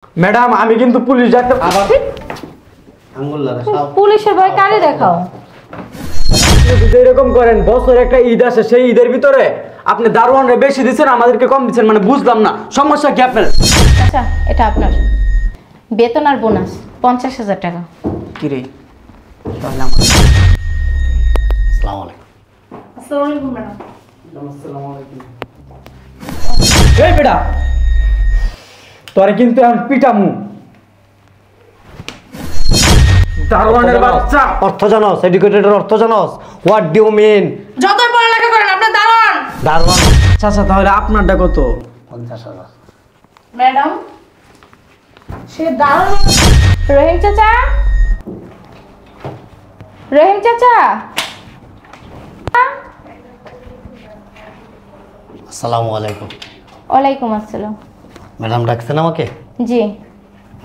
Madam আমি কিন্তু police doctor আবার আঙ্গুল লাগা সব পুলিশের ভয় কারে দেখাও? যদি এরকম করেন বছর একটা ঈদ আসে সেই ঈদের ভিতরে আপনি দারোয়ানরে বেশি দিচ্ছেন আমাদেরকে কম দিচ্ছেন মানে বুঝলাম না সমস্যা কি আপনার? আচ্ছা এটা আপনার বেতন আর বোনাস 50,000 টাকা। কি রে তাহলে আমার আসসালামু আলাইকুম। আসসালামু আলাইকুম ম্যাডাম। আসসালামু আলাইকুম। এই বেটা তোরে কিন্তু এখন পিটামু দারোয়ানের বাচ্চা। অর্থ জানোস, এডুকেটেডের অর্থ জানোস? What do you mean? যতই পড়ালেখা করেন আপনার দারোয়ান। দারোয়ান আচ্ছা তাহলে আপনারটা কত? 50,000। ম্যাডাম সে দারোয়ান। রহিম চাচা, রহিম চাচা। আসসালামু আলাইকুম। ওয়ালাইকুম আসসালাম। ম্যাডাম ডাকছেন আমাকে? জি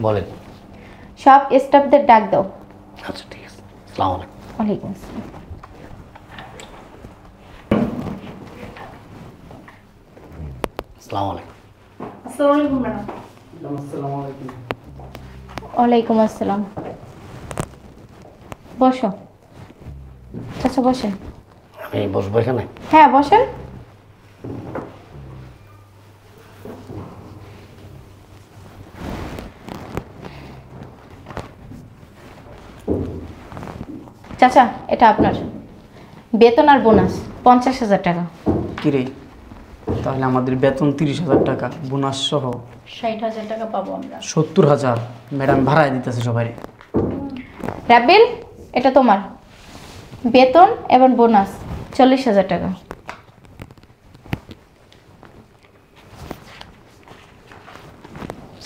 বলেন। সব স্টাফদের ডাক দাও। আচ্ছা ঠিক আছে। আসসালামু আলাইকুম। ওয়ালাইকুম আসসালাম। আসসালামু আলাইকুম। আসসালামু আলাইকুম ম্যাডাম। আসসালামু আলাইকুম। ওয়ালাইকুম আসসালাম। বসো চাচা, বসেন। আমি বসবো এখানে? হ্যাঁ বসেন। চাচা এটা আপনার বেতন আর বোনাস 50,000 টাকা। কি রে তাহলে আমাদের বেতন 30,000 টাকা বোনাস সহ 60,000 টাকা পাবো আমরা। 70,000 ম্যাডাম ভাড়ায় দিতেছে সবাই। রাব্বিল এটা তোমার বেতন এবং বোনাস 40,000 টাকা।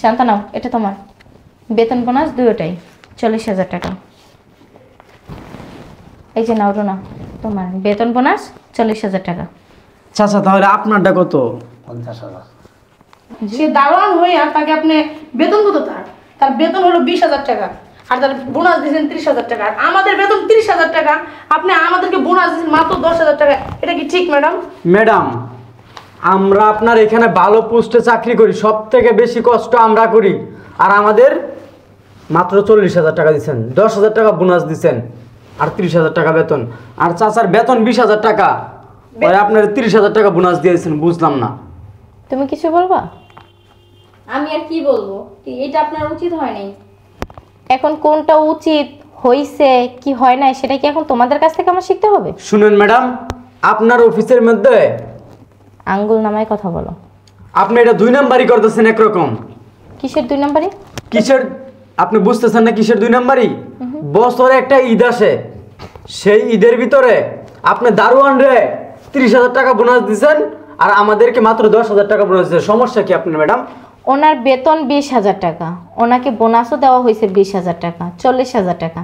শান্তানাও এটা তোমার বেতন বোনাস দুটোটাই 40,000 টাকা। এই যে নাও রুনা তোমার বেতন বোনাস 40,000 টাকা। চাচা তাহলে আপনারটা কত? 50,000। সে দারোয়ান হইয়া তাকে আপনি বেতন কত তার? তার বেতন হলো 20,000 টাকা আর তার বোনাস দিয়েছেন 30,000 টাকা। আর আমাদের বেতন 30,000 টাকা, আপনি আমাদেরকে বোনাস দিয়েছেন মাত্র 10,000 টাকা। এটা কি ঠিক ম্যাডাম? ম্যাডাম আমরা আপনার এখানে ভালো পোস্টে চাকরি করি, সব থেকে বেশি কষ্ট আমরা করি আর আমাদের মাত্র 40,000 টাকা দিচ্ছেন, 10,000 টাকা বোনাস দিচ্ছেন আর 30,000 টাকা বেতন। আর চাচার বেতন 20,000 টাকা, ওই আপনার 30,000 টাকা বোনাস দিয়েছেন, বুঝলাম না। তুমি কিছু বলবা? আমি আর কি বলবো, এটা আপনার উচিত হয় নাই। এখন কোনটা উচিত হইছে কি হয় নাই সেটা কি এখন তোমাদের কাছ থেকে আমার শিখতে হবে? শুনুন ম্যাডাম, আপনার অফিসের মধ্যে আঙ্গুল নামায় কথা বলো। আপনি এটা 2 নাম্বারই করতেছেন একরকম। কিসের 2 নাম্বারে? কিসের আপনি বুঝতেছেন না কিসের 2 নাম্বারই? বছরে একটা ঈদ আসে, সেই ঈদের ভিতরে আপনি দারোয়ান রে 30,000 টাকা বোনাস দিচ্ছেন আর আমাদেরকে মাত্র 10,000 টাকা বোনাস দিচ্ছেন। সমস্যা কি আপনার ম্যাডাম? ওনার বেতন 20,000 টাকা, ওনাকে বোনাসও দেওয়া হয়েছে 20,000 টাকা, 40,000 টাকা।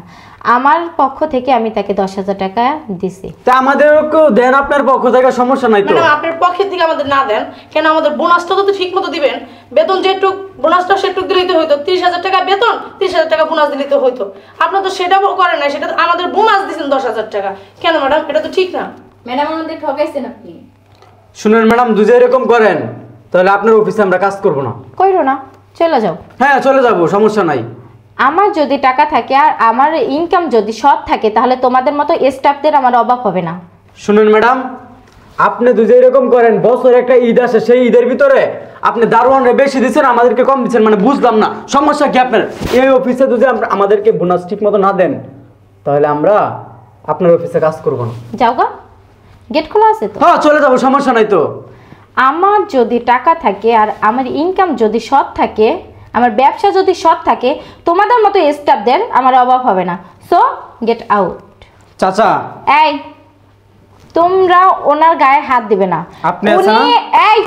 আমার পক্ষ থেকে আমি তাকে 10,000 টাকা দিছি। তা আমাদেরকেও দেন আপনার পক্ষ থেকে, সমস্যা নাই তো। ম্যাডাম আপনার পক্ষের থেকে আমাদের না দেন কেন? আমাদের বোনাসটা তো ঠিক মতো দিবেন। বেতন যেটুক বোনাসটা সেটুক দিলেই তো হইতো। 30,000 টাকা বেতন, 30,000 টাকা বোনাস দিলেই তো হইতো। আপনার তো সেটাও করেন না, সেটা আমাদের বোনাস দিয়েছেন 10,000 টাকা। কেন ম্যাডাম? এটা তো ঠিক না। ম্যাডাম আমাদের ঠকাইছেন আপনি। শুনুন ম্যাডাম, যদি এরকম করেন তাহলে আপনার অফিসে আমরা কাজ করব না। কইরো না, চলে যাও। হ্যাঁ চলে যাব, সমস্যা নাই। আমার যদি টাকা থাকে আর আমার ইনকাম যদি সৎ থাকে তাহলে তোমাদের মতো স্টাফদের আমার অভাব হবে না। শুনুন ম্যাডাম, আপনি যদি এরকম করেন বছর একটা ঈদ আসে সেই ঈদের ভিতরে আপনি দারোয়ানরে বেশি দিচ্ছেন আমাদেরকে কম দিচ্ছেন মানে বুঝলাম না সমস্যা কি আপনার? এই অফিসে যদি আমাদেরকে বোনাস ঠিক মতো না দেন তাহলে আমরা আপনার অফিসে কাজ করব না। যাও গা, গেট খোলা আছে তো। হ্যাঁ চলে যাবো, সমস্যা নাই তো। আমার যদি টাকা থাকে আর আমার ইনকাম যদি সৎ থাকে, আমার ব্যবসা যদি সৎ থাকে, তোমাদের মতো স্টাফদের আমার অভাব হবে না। So get out. চাচা এই তোমরা ওনার গায়ে হাত দিবে না। আপনি আছেন না? এই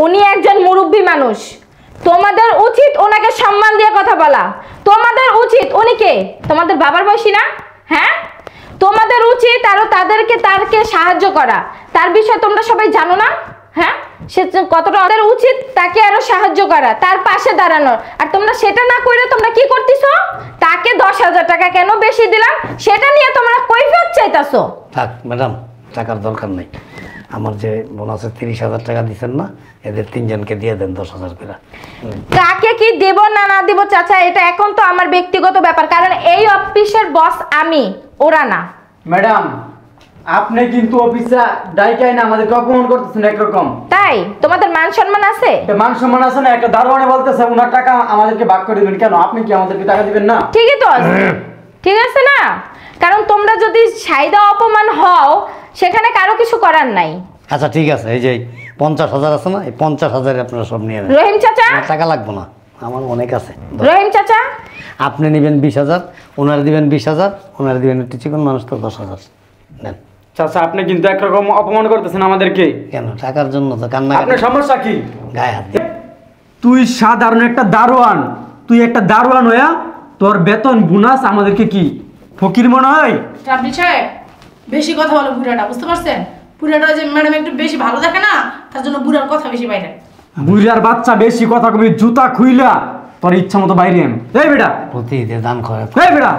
উনি একজন মুরব্বী মানুষ, তোমাদের উচিত ওনাকে সম্মান দিয়ে কথা বলা। তোমাদের উচিত, উনি কে? তোমাদের বাবার বয়সী না? হ্যাঁ, তোমাদের উচিত আরো তাকে সাহায্য করা। তার বিষয়ে তোমরা সবাই জানো না? হ্যাঁ, সে কতটা ওদের উচিত তাকে আরো সাহায্য করা, তার পাশে দাঁড়ানোর। আর তোমরা সেটা না করে তোমরা কি করতেছো? তাকে 10,000 টাকা কেন বেশি দিলাম সেটা নিয়ে তোমরা কৈফিয়ত চাইতাছো। থাক ম্যাডাম, টাকার দরকার নেই। আমার যে বোনাসে 30,000 টাকা দিচ্ছেন না, এদের 3 জনকে দিয়ে দেন 10,000 করে। কাকে কি দেব না না দেব চাচা, এটা এখন তো আমার ব্যক্তিগত ব্যাপার, কারণ এই অফিসের বস আমি, ওরা না। ম্যাডাম, আপনি কিন্তু অফিসে ডাইকাই না আমাদেরকে অপমান করতেছেন একরকম। তাই তোমাদের মান সম্মান আছে? একটা মান সম্মান আছে না? একটা দারোয়ানে বলতেছে ওনার টাকা আমাদেরকে ভাগ করে দিবেন, কেন আপনি কি আমাদেরকে টাকা দিবেন না? ঠিকই তো আছে, ঠিক আছে না? কারণ তোমরা যদি সাইদা অপমান হও সেখানে কারো কিছু করার নাই। আচ্ছা ঠিক আছে, এই যে 50,000 আছে না, এই 50,000 আপনারা সব নিয়ে নেন। রহিম চাচা, আমার টাকা লাগবে না, আমার অনেক আছে। রহিম চাচা, আপনি নেবেন 20,000, ওনারা দিবেন 20,000, ওনারা দিবেন একটু চিকন মানুষ তো 10,000 নেন। চাচা আপনি কিন্তু একরকম অপমান করতেছেন আমাদেরকে। কেন? টাকার জন্য তো কান্না আপনার সমস্যা কি? গায়ে হাত দিয়ে। তুই সাধারণ একটা দারোয়ান, তুই একটা দারোয়ান হইয়া তোর বেতন বোনাস আমাদেরকে কি ফকির মনে হয়? রাব্বি সাহেব, বেশি কথা বলে বুড়াটা, বুঝতে পারছেন? বুড়াটা যে ম্যাডাম একটু বেশি ভালো দেখে না, তার জন্য বুড়ার কথা বেশি বাইরে। বুড়ার বাচ্চা বেশি কথা কবি, জুতা খুইলা তোর ইচ্ছা মতো বাইরে আন। এই বেটা, প্রতি ঈদে দান করে। এই বেটা,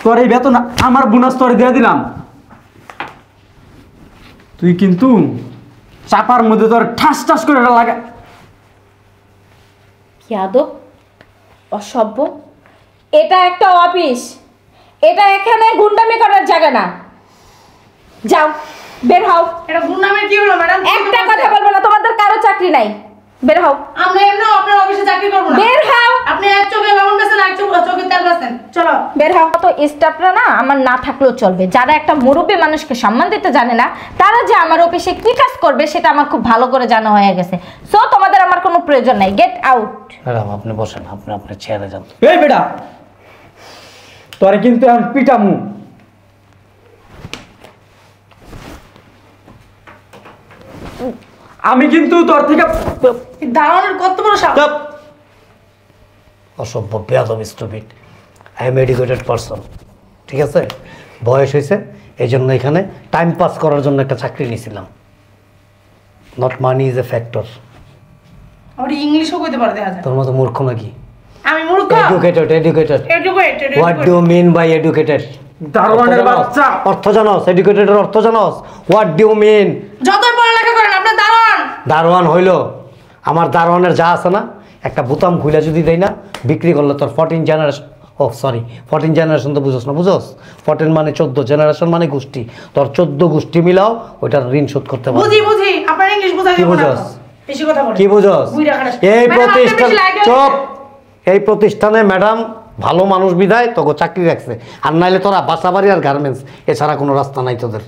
তোর এই বেতন আমার বোনাস তোর দিয়ে দিলাম, তুই কিন্তু চাপার মধ্যে তোর ঠাস ঠাস করে এটা লাগা। ইয়াদব, অসভ্য, এটা একটা অফিস, এটা এখানে গুন্ডামি করার জায়গা না। যাও, বের হও। এটা গুন্ডামের কি হলো ম্যাডাম? একটা কথা বলবো না, তোমাদের কারো চাকরি নাই, বের হও। আমরা এমনিও আপনার অফিসে চাকরি করবো না। বের হও, আপনি এক চোখে লবণ বেছেন, এক চোখে তেল বেছেন। চলো বের হও। তো স্টাফরা না আমার না থাকলেও চলবে, যারা একটা মুরব্বী মানুষকে সম্মান দিতে জানে না, তারা যে আমার অফিসে কি কাজ করবে সেটা আমার খুব ভালো করে জানা হয়ে গেছে। সো তোমাদের আমার কোনো প্রয়োজন নাই, গেট আউট। ম্যাডাম আপনি বসেন, আপনি আপনার চেয়ারে যান। এই বেটা, তোরে কিন্তু এখন পিটামু। আমি কিন্তু তোর থেকে দাঁড়ানোর কত বড় সাহস! চুপ! অসভ্য, বেয়াদব, stupid. I am educated person, ঠিক আছে? বয়স হয়েছে, এই জন্য এখানে টাইম পাস করার জন্য একটা চাকরি নিয়েছিলাম। Not money is a factor. আমার ইংলিশও কইতে পারে দেখা যায়। তোর মতো মূর্খ নাকি? আমি মূর্খ? Educated, educated. Educated. What do you mean by educated? দারোয়ানের বাচ্চা। অর্থ জানোস? এডুকেটেডের অর্থ জানোস? What do you mean? যতই পড়ালেখা করেন আপনি দারোয়ান। দারোয়ান হইল, আমার দারোয়ানের যা আছে না, একটা বোতাম খুলে যদি দেয় না, বিক্রি করলে তোর 14 জেনারেশন, ও সরি 14 জেনারেশন তো বুঝোস না, বুঝোস? 14 মানে 14, জেনারেশন মানে গোষ্ঠী, তোর 14 গোষ্ঠী মিলাও ওইটার ঋণ শোধ করতে পারবে। বুঝি বুঝি, আপনার ইংলিশ বোঝা কি যাবে না। বুঝোস? বেশি কথা বলেন। কি বুঝোস? বুইড়া খারাপ। এই ম্যাডাম, আপনি প্রতিষ্ঠান, বেশি লাইট চুপ! হয়েছে। এই প্রতিষ্ঠানে ম্যাডাম ভালো মানুষ বিদায় তোকে চাকরি রাখছে, আর নাইলে তোরা বাসাবাড়ি আর গার্মেন্টস এছাড়া কোনো রাস্তা নাই তোদের।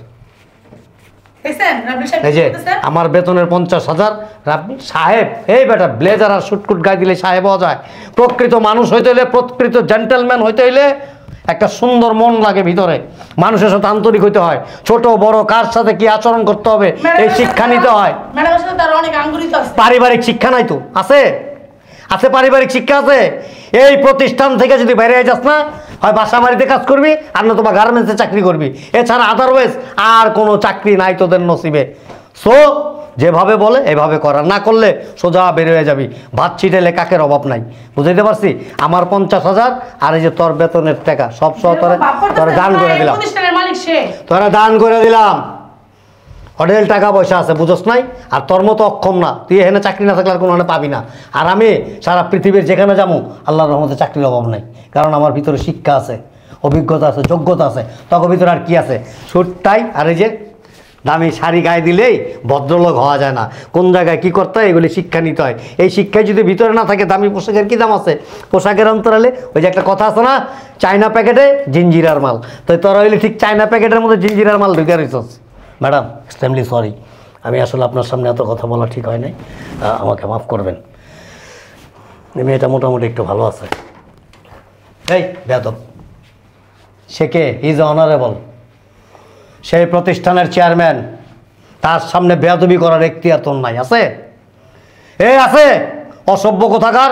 দেখছেন রাব্বি সাহেব এই যে কি বলতেছে? আমার বেতনের 50,000, রাব্বি সাহেব, এই বেটা ব্লেজার আর শুটকুট গায়ে দিলে সাহেব হওয়া যায়? প্রকৃত মানুষ হইতে হইলে, প্রকৃত জেন্টেলম্যান হইতে হইলে একটা সুন্দর মন লাগে ভিতরে, মানুষের সাথে আন্তরিক হইতে হয়, ছোট বড় কার সাথে কি আচরণ করতে হবে এই শিক্ষা নিতে হয়। ম্যাডামের সাথে তার অনেক আঙ্গুরিত আছে। পারিবারিক শিক্ষা নাই তো? আছে, আছে, পারিবারিক শিক্ষা আছে। এই প্রতিষ্ঠান থেকে যদি বাইরে যাস না, হয় বাসা বাড়িতে কাজ করবি আর না তোমার গার্মেন্টসে চাকরি করবি, এছাড়া আদারওয়াইজ আর কোনো চাকরি নাই তোদের নসিবে। সো যেভাবে বলে এভাবে করা, না করলে সোজা বের হয়ে যাবি। ভাত ছিটাইলে কাকের অভাব নাই, বুঝাইতে পারছি? আমার 50,000 আর এই যে তোর বেতনের টাকা সব সহ তোরা দান করে দিলাম, প্রতিষ্ঠানের মালিক সে। তোরা দান করে দিলাম। হোটেল টাকা পয়সা আছে, বুঝোস নাই? আর তোর মতো অক্ষম না, তুই এখানে চাকরি না থাকলে আর কোনো পাবি না। আর আমি সারা পৃথিবীর যেখানে যাবো আল্লাহর রহমতে চাকরির অভাব নাই, কারণ আমার ভিতরে শিক্ষা আছে, অভিজ্ঞতা আছে, যোগ্যতা আছে। তখন ভিতরে আর কি আছে? সুটটাই আর এই যে দামি শাড়ি গায়ে দিলেই ভদ্রলোক হওয়া যায় না। কোন জায়গায় কি করতে হয় এগুলি শিক্ষা নিতে হয়। এই শিক্ষায় যদি ভিতরে না থাকে, দামি পোশাকের কী দাম আছে? পোশাকের অন্তরালে ওই যে একটা কথা আছে না, চায়না প্যাকেটে জিঞ্জিরার মাল। তো তোরা হইলে ঠিক চায়না প্যাকেটের মধ্যে জিঞ্জিরার মাল ঢুকে রয়েছস। ম্যাডাম এক্সট্রিমলি সরি, আমি আসলে আপনার সামনে এত কথা বলা ঠিক হয় নাই, আমাকে মাফ করবেন। মেয়েটা মোটামুটি একটু ভালো আছে। এই বেয়াদব, সে কে? ইজ অনারেবল, সেই প্রতিষ্ঠানের চেয়ারম্যান, তার সামনে বেয়াদবি করার এখতিয়ার তোর নাই? আছে? এই আছে? অসভ্য কোথাকার,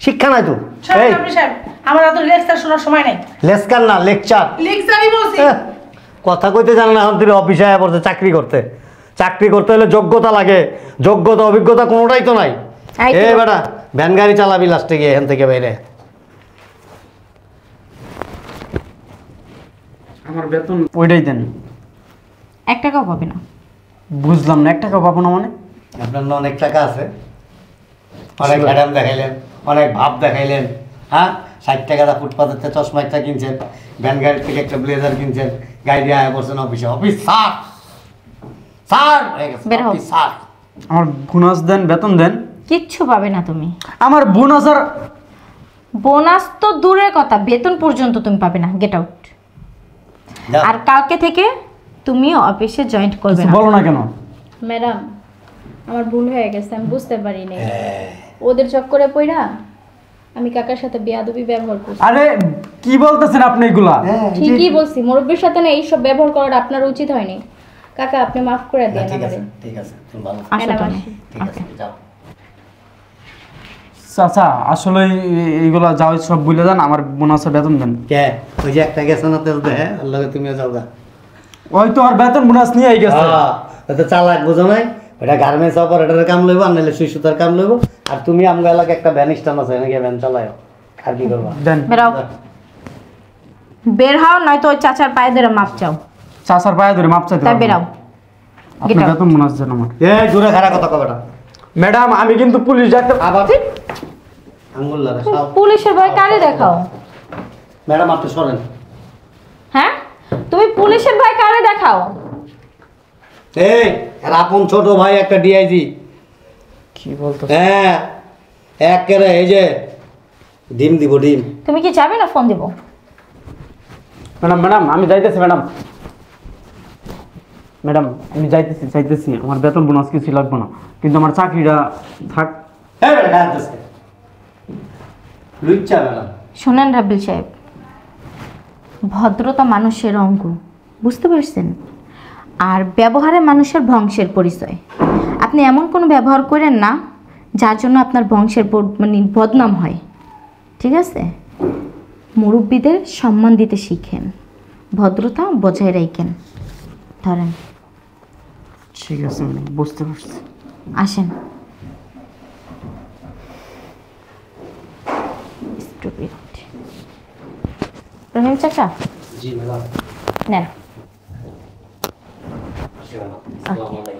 শিক্ষা নাই তো? এই রাব্বি সাহেব, আমার এত লেকচার শোনার সময় নাই। লেসকার না লেকচার, লেকচারই বলছি। কথা কইতে জানে না, এখন তুই অফিসে আয়া পড়ছে চাকরি করতে। চাকরি করতে হলে যোগ্যতা লাগে, যোগ্যতা অভিজ্ঞতা কোনোটাই তো নাই। এই তো। এ বেটা ভ্যান গাড়ি চালাবি লাস্টে গিয়ে এখান থেকে বাইরে। আমার বেতন ওইটাই দেন। 1 টাকাও পাবে না। বুঝলাম না, 1 টাকা পাবো না মানে? আপনার না অনেক টাকা আছে, অনেক ম্যাডাম দেখাইলেন, অনেক ভাব দেখাইলেন, হ্যাঁ 60 টাকা দা ফুটপাতের থেকে চশমা একটা কিনছেন, ভ্যান গাড়ির থেকে একটা ব্লেজার কিনছেন, গাড়ি দিয়ে আয়া পড়ছেন অফিসে, অফিস স্যার স্যার হয়ে গেছে, বের হও। Office sir. আমার বোনাস দেন, বেতন দেন। কিচ্ছু পাবে না তুমি। আমার বোনাস আর বোনাস তো দূরের কথা, বেতন পর্যন্ত তুমি পাবে না। Get out. যা। আর কালকে থেকে তুমি অফিসে জয়েন করবে না। বলো না কেন? ম্যাডাম আমার ভুল হয়ে গেছে, আমি বুঝতে পারিনি। ওদের চক্করে পইরা আমি কাকার সাথে বেয়াদবি ব্যবহার করছি। আরে কি বলতেছেন আপনি এগুলা? হ্যাঁ, ঠিকই বলছি, মুরব্বীর সাথে না এইসব ব্যবহার করাটা আপনার উচিত হয়নি। কাকা আপনি মাফ করে দেন ঠিক আছে, আমারে। ঠিক আছে, তুমি ভালো, আসো ম্যাডাম তুমি। আসি। ঠিক আছে, যাও। চাচা আসলে এইগুলা যাও, সব ভুলে যান, আমার বোনাসের বেতন দেন। কে ওই যে একটা গেছে না তেল দেহে, ওর লগে তুমিও যাও গা। ওই তো আর বেতন বোনাস নিয়ে গেছে। হ্যাঁ, ওই তো চালাক বুঝো নাই, ওটা গার্মেন্টস অপারেটরের কাম লইব, আর নাহলে সুই সুতার কাম লইব, আর তুমি আমগো এলাকায় একটা ভ্যান স্ট্যান্ড আছে, নাকি ভ্যান চালায়, আর কি করবা? দেন। বেরাও, বের হও, নয়তো ওই চাচার পায়ে ধরে মাপ চাও। চাচার পায়ে ধরে মাপ চাইতে তাই পারবো না। বেরাও। আপনি Get out. বেতন বোনাস দেন আমার। এই দূরে খারাপ কথা কবেটা ম্যাডাম আমি কিন্তু পুলিশ ডাক্তার। আবার আঙ্গুল লাগা সব। পুলিশের ভয় কারে দেখাও? ম্যাডাম আপনি সরেন। হ্যাঁ, তুমি পুলিশের ভয় কারে দেখাও? এই এর আপন ছোট ভাই একটা ডিআইজি। কি বলতো? হ্যাঁ একেবারে এই যে ডিম দিব ডিম। তুমি কি যাবে না ফোন দিব? ম্যাডাম ম্যাডাম আমি যাইতেছি ম্যাডাম। ম্যাডাম আমি যাইতেছি, আমার বেতন বোনাস কিছু লাগবে না, কিন্তু আমার চাকরিটা থাক। এই বেটা গায়ে হাত লুচ্চা ম্যাডাম। শোনেন রাবিল সাহেব, ভদ্রতা মানুষের অঙ্গ, বুঝতে পারছেন? আর ব্যবহারে মানুষের বংশের পরিচয়। আপনি এমন কোনো ব্যবহার করেন না যার জন্য আপনার বংশের মানে বদনাম হয়, ঠিক আছে? মুরব্বীদের সম্মান দিতে শিখেন, ভদ্রতা বজায় রাখেন। ধরেন, ঠিক আছে ম্যাডাম, বুঝতে পারছি। আসেন। Stupid. রহিম চাচা জি ম্যাডাম। নেন। আসি ম্যাডাম। আসসালামু আলাইকুম।